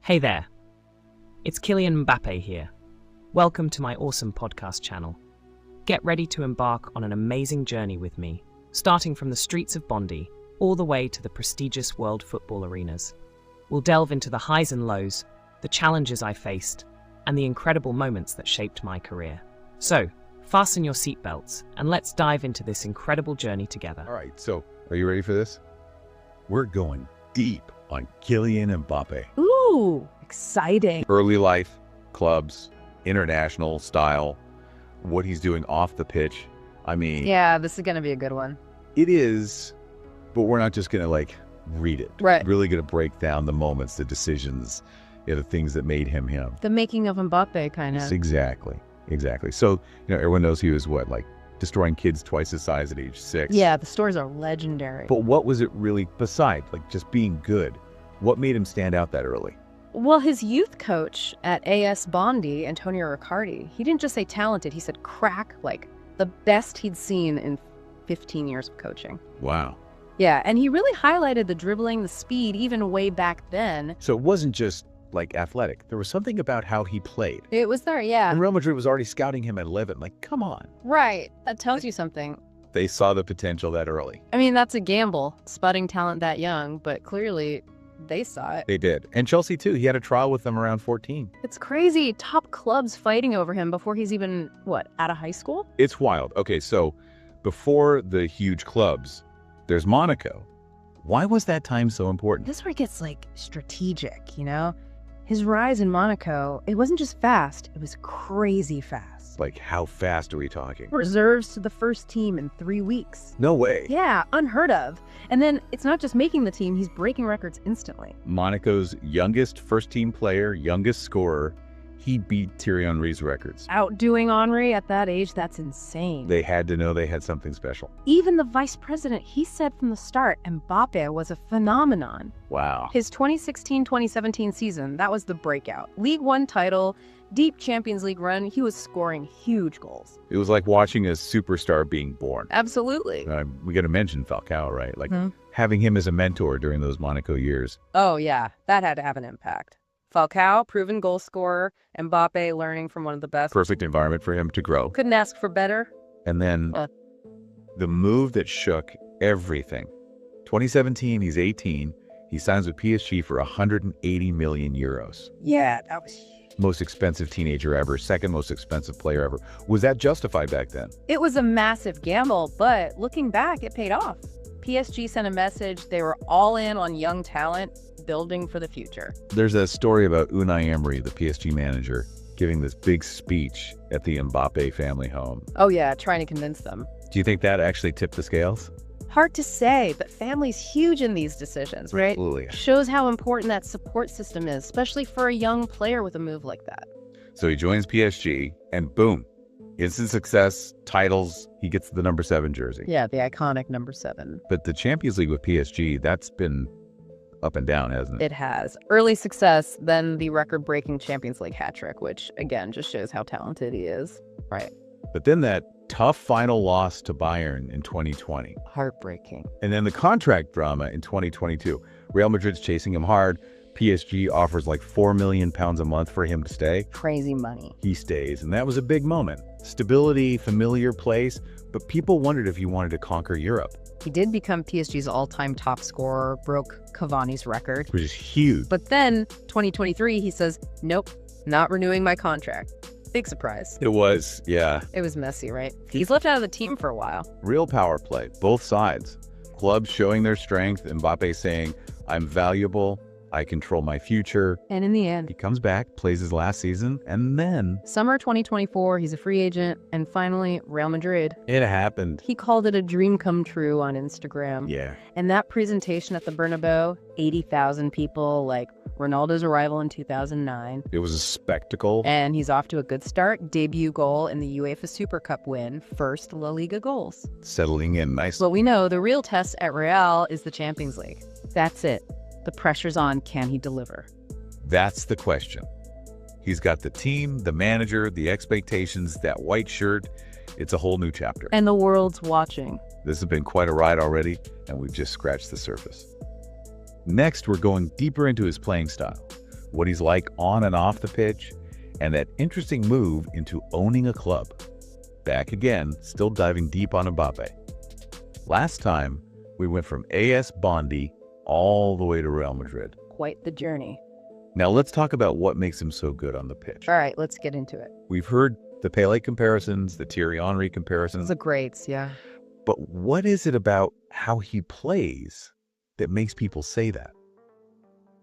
Hey there, it's Kylian Mbappé here. Welcome to my awesome podcast channel. Get ready to embark on an amazing journey with me, starting from the streets of Bondy all the way to the prestigious world football arenas. We'll delve into the highs and lows, the challenges I faced, and the incredible moments that shaped my career. So, fasten your seatbelts and let's dive into this incredible journey together. All right, so are you ready for this? We're going deep on Kylian Mbappé. Ooh, exciting. Early life, clubs, international style, what he's doing off the pitch. I mean, Yeah, this is going to be a good one. it is, but we're not just going to read it. Right. Really going to break down the moments, the decisions, the things that made him him. The making of Mbappe, kind of. Exactly. So, everyone knows he was destroying kids twice his size at age 6. Yeah, the stories are legendary. But what was it really beside, just being good? What made him stand out that early? Well, his youth coach at AS Bondy, Antonio Riccardi, he didn't just say talented, he said crack, the best he'd seen in 15 years of coaching. Wow. Yeah, and he really highlighted the dribbling, the speed, even way back then. So it wasn't just athletic. There was something about how he played. It was there, yeah. And Real Madrid was already scouting him at 11. Come on. Right, that tells you something. They saw the potential that early. I mean, that's a gamble, spotting talent that young, but clearly they saw it. They did. And Chelsea, too. He had a trial with them around 14. It's crazy. Top clubs fighting over him before he's even, out of high school? It's wild. Okay, so before the huge clubs, there's Monaco. Why was that time so important? This is where it gets, strategic, His rise in Monaco, it wasn't just fast, it was crazy fast. How fast are we talking? Reserves to the first team in 3 weeks. No way. Yeah, unheard of. And then it's not just making the team, he's breaking records instantly. Monaco's youngest first-team player, youngest scorer, he beat Thierry Henry's records. Outdoing Henry at that age, that's insane. They had to know they had something special. Even the vice president, he said from the start, Mbappe was a phenomenon. Wow. His 2016-2017 season, that was the breakout. League One title, deep Champions League run, he was scoring huge goals. It was like watching a superstar being born. Absolutely. We got to mention Falcao, right? Having him as a mentor during those Monaco years. Oh, yeah, that had to have an impact. Falcao, proven goal scorer, Mbappe learning from one of the best. Perfect environment for him to grow. Couldn't ask for better. And then the move that shook everything. 2017, he's 18. He signs with PSG for 180 million euros. Yeah, that was huge. Most expensive teenager ever, second most expensive player ever. Was that justified back then? It was a massive gamble, but looking back, it paid off. PSG sent a message. They were all in on young talent, building for the future. There's a story about Unai Emery, the PSG manager, giving this big speech at the Mbappé family home. Oh yeah, trying to convince them. Do you think that actually tipped the scales? Hard to say, but family's huge in these decisions, right? Absolutely. Shows how important that support system is, especially for a young player with a move like that. So he joins PSG, and boom, instant success, titles, he gets the number 7 jersey. Yeah, the iconic number 7. But the Champions League with PSG, that's been up and down, hasn't it? It has. Early success, then the record-breaking Champions League hat-trick, which, again, just shows how talented he is. Right. But then that tough final loss to Bayern in 2020. Heartbreaking. And then the contract drama in 2022. Real Madrid's chasing him hard. PSG offers £4 million a month for him to stay. Crazy money. He stays, and that was a big moment. Stability, familiar place, but people wondered if he wanted to conquer Europe. He did become PSG's all-time top scorer, broke Cavani's record. Which is huge. But then, 2023, he says, nope, not renewing my contract. Big surprise. It was, yeah. It was messy, right? He's left out of the team for a while. Real power play, both sides. Clubs showing their strength, Mbappe saying, I'm valuable, I control my future. And in the end, He comes back, plays his last season, and then summer 2024, he's a free agent, and finally, Real Madrid. it happened. He called it a dream come true on Instagram. Yeah. And that presentation at the Bernabeu, 80,000 people, like Ronaldo's arrival in 2009. It was a spectacle. And he's off to a good start. Debut goal in the UEFA Super Cup win. First La Liga goals. Settling in nice. But we know the real test at Real is the Champions League. That's it. The pressure's on. Can he deliver? That's the question. He's got the team, the manager, the expectations, that white shirt. It's a whole new chapter. And the world's watching. This has been quite a ride already, and we've just scratched the surface. Next, we're going deeper into his playing style. what he's like on and off the pitch, and that interesting move into owning a club. Back again, still diving deep on Mbappé. Last time, we went from AS Bondi all the way to Real Madrid. Quite the journey. Now let's talk about what makes him so good on the pitch. All right, let's get into it. We've heard the Pele comparisons, the Thierry Henry comparisons. The greats, yeah. But what is it about how he plays that makes people say that?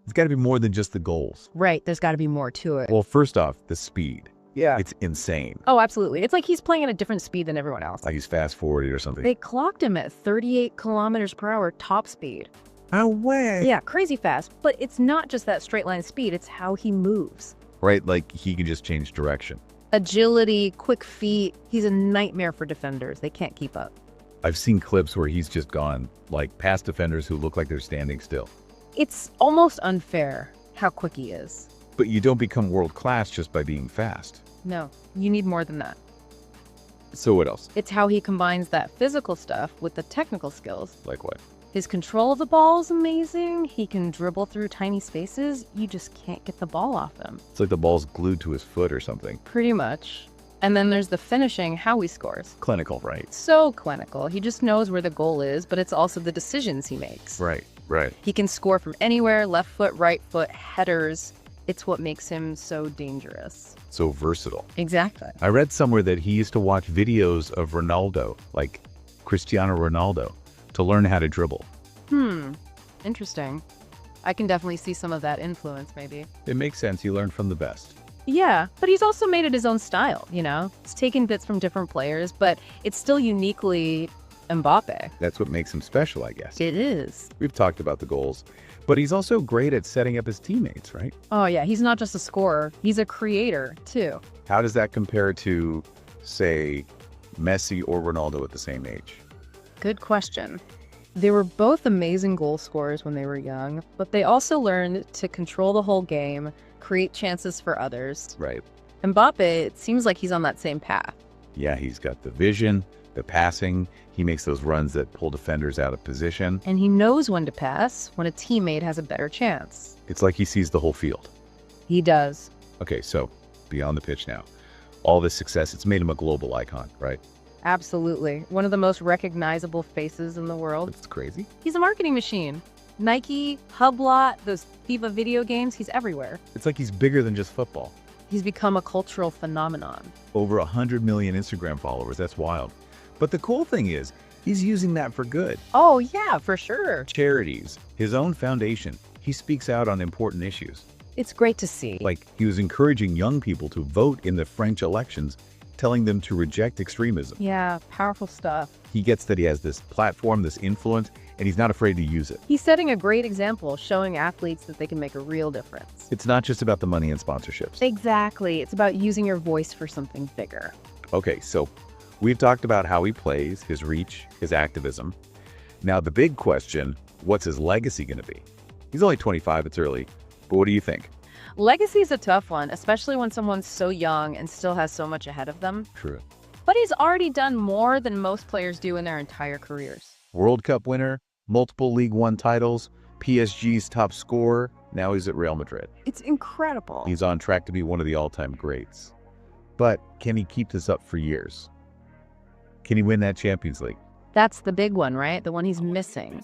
It's got to be more than just the goals. Right, there's got to be more to it. Well, first off, the speed. Yeah. It's insane. Oh, absolutely. It's like he's playing at a different speed than everyone else. Like he's fast-forwarded or something. They clocked him at 38 kilometers per hour top speed. No way. Yeah, crazy fast. But it's not just that straight line speed, it's how he moves. Right, like he can just change direction. Agility, quick feet. He's a nightmare for defenders. They can't keep up. I've seen clips where he's just gone, like, past defenders who look like they're standing still. It's almost unfair how quick he is. But you don't become world-class just by being fast. No, you need more than that. So what else? It's how he combines that physical stuff with the technical skills. Like what? His control of the ball is amazing. He can dribble through tiny spaces. You just can't get the ball off him. It's like the ball's glued to his foot or something. Pretty much. And then there's the finishing, how he scores. Clinical, right? So clinical. He just knows where the goal is, but it's also the decisions he makes. Right, right. He can score from anywhere, left foot, right foot, headers. It's what makes him so dangerous. So versatile. Exactly. I read somewhere that he used to watch videos of Ronaldo, like Cristiano Ronaldo, to learn how to dribble. Interesting. I can definitely see some of that influence, maybe. It makes sense. He learned from the best. Yeah, but he's also made it his own style, you know? He's taken bits from different players, but it's still uniquely Mbappé. That's what makes him special, I guess. It is. We've talked about the goals, but he's also great at setting up his teammates, right? Oh, yeah, he's not just a scorer. He's a creator, too. How does that compare to, say, Messi or Ronaldo at the same age? Good question. They were both amazing goal scorers when they were young, but they also learned to control the whole game, create chances for others. Right. Mbappé, it seems like he's on that same path. Yeah, he's got the vision, the passing. He makes those runs that pull defenders out of position. And he knows when to pass when a teammate has a better chance. It's like he sees the whole field. He does. Okay, so beyond the pitch now. All this success, it's made him a global icon, right? Absolutely. One of the most recognizable faces in the world. It's crazy. He's a marketing machine. Nike, Hublot, those FIFA video games, he's everywhere. It's like he's bigger than just football. He's become a cultural phenomenon. Over 100 million Instagram followers. That's wild. But the cool thing is, he's using that for good. Oh, yeah, for sure. Charities, his own foundation. He speaks out on important issues. It's great to see. Like, he was encouraging young people to vote in the French elections, telling them to reject extremism. Yeah, powerful stuff. He gets that he has this platform, this influence, and he's not afraid to use it. He's setting a great example, showing athletes that they can make a real difference. It's not just about the money and sponsorships. Exactly. It's about using your voice for something bigger. Okay, so we've talked about how he plays, his reach, his activism. Now the big question, what's his legacy going to be? He's only 25, it's early, but what do you think? Legacy is a tough one, especially when someone's so young and still has so much ahead of them. True. But he's already done more than most players do in their entire careers. World Cup winner, multiple League One titles, PSG's top scorer, now he's at Real Madrid. It's incredible. He's on track to be one of the all-time greats. But can he keep this up for years? Can he win that Champions League? That's the big one, right? The one he's missing.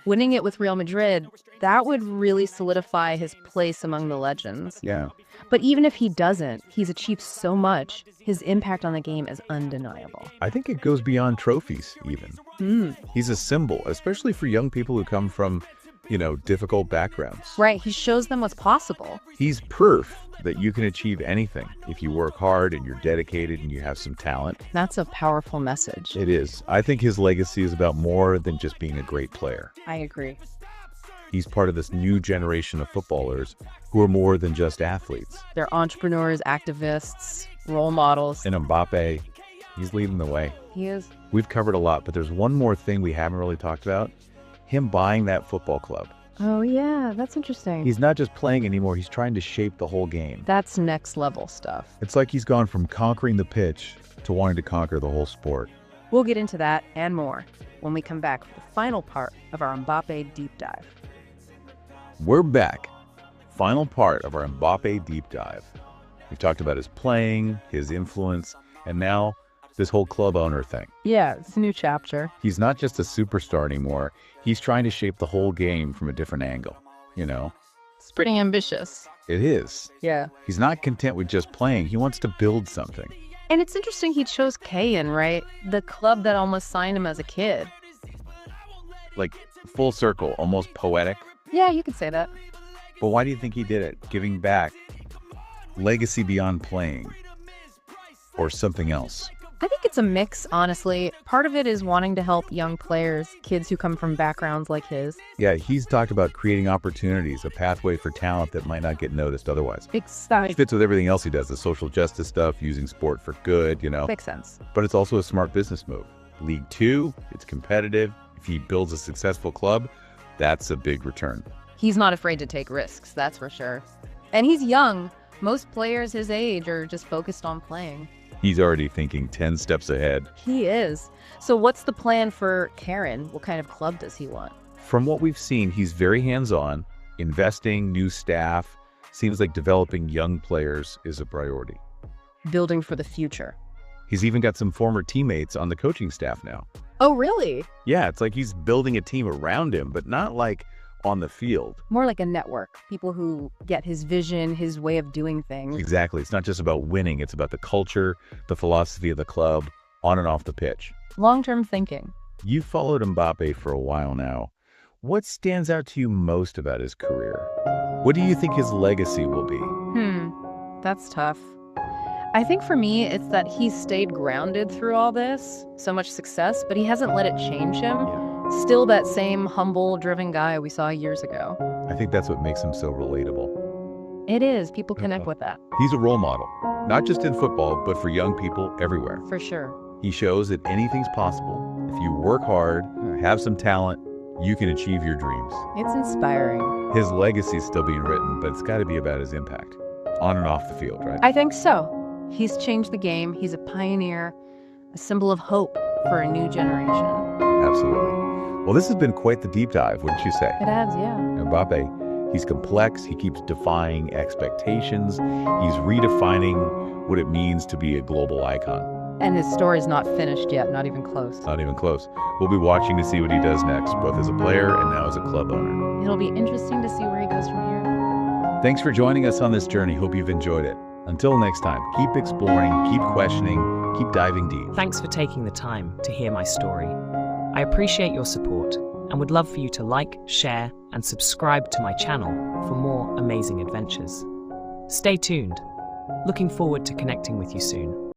Winning it with Real Madrid, that would really solidify his place among the legends. Yeah. But even if he doesn't, he's achieved so much. His impact on the game is undeniable. I think it goes beyond trophies, even. He's a symbol, especially for young people who come from, difficult backgrounds. Right, he shows them what's possible. He's proof that you can achieve anything if you work hard and you're dedicated and you have some talent. That's a powerful message. It is. I think his legacy is about more than just being a great player. I agree. He's part of this new generation of footballers who are more than just athletes. They're entrepreneurs, activists, role models. And Mbappé, he's leading the way. He is. We've covered a lot, but there's one more thing we haven't really talked about. Him buying that football club. Oh, yeah, that's interesting. He's not just playing anymore, he's trying to shape the whole game. That's next level stuff. It's like he's gone from conquering the pitch to wanting to conquer the whole sport. We'll get into that and more when we come back for the final part of our Mbappé deep dive. We're back. Final part of our Mbappé deep dive. We've talked about his playing, his influence, and now this whole club owner thing. Yeah, it's a new chapter. He's not just a superstar anymore. He's trying to shape the whole game from a different angle, you know? It's pretty ambitious. It is. Yeah. He's not content with just playing. He wants to build something. And it's interesting he chose Cayenne, right? The club that almost signed him as a kid. Like, full circle, almost poetic. Yeah, you could say that. But why do you think he did it? Giving back? Legacy beyond playing? Or something else? I think it's a mix, honestly. Part of it is wanting to help young players, kids who come from backgrounds like his. Yeah, he's talked about creating opportunities, a pathway for talent that might not get noticed otherwise. Exciting. It fits with everything else he does, the social justice stuff, using sport for good, you know. Makes sense. But it's also a smart business move. League Two, it's competitive. If he builds a successful club, that's a big return. He's not afraid to take risks, that's for sure. And he's young. Most players his age are just focused on playing. He's already thinking 10 steps ahead. He is. So what's the plan for Karen? What kind of club does he want? From what we've seen, he's very hands-on, investing, new staff. Seems like developing young players is a priority. Building for the future. He's even got some former teammates on the coaching staff now. Oh, really? Yeah, it's like he's building a team around him, but not like on the field. More like a network. People who get his vision, his way of doing things. Exactly. It's not just about winning. It's about the culture, the philosophy of the club, on and off the pitch. Long-term thinking. You've followed Mbappé for a while now. What stands out to you most about his career? What do you think his legacy will be? That's tough. I think for me, it's that he's stayed grounded through all this, so much success, but he hasn't let it change him. Still that same humble, driven guy we saw years ago. I think that's what makes him so relatable. It is. People connect with that. He's a role model, not just in football, but for young people everywhere. For sure. He shows that anything's possible. If you work hard, have some talent, you can achieve your dreams. It's inspiring. His legacy is still being written, but it's got to be about his impact on and off the field, right? I think so. He's changed the game. He's a pioneer, a symbol of hope for a new generation. Absolutely. Well, this has been quite the deep dive, wouldn't you say? It has, yeah. Mbappé, he's complex. He keeps defying expectations. He's redefining what it means to be a global icon. And his story's not finished yet, not even close. Not even close. We'll be watching to see what he does next, both as a player and now as a club owner. It'll be interesting to see where he goes from here. Thanks for joining us on this journey. Hope you've enjoyed it. Until next time, keep exploring, keep questioning, keep diving deep. Thanks for taking the time to hear my story. I appreciate your support and would love for you to like, share, and subscribe to my channel for more amazing adventures. Stay tuned. Looking forward to connecting with you soon.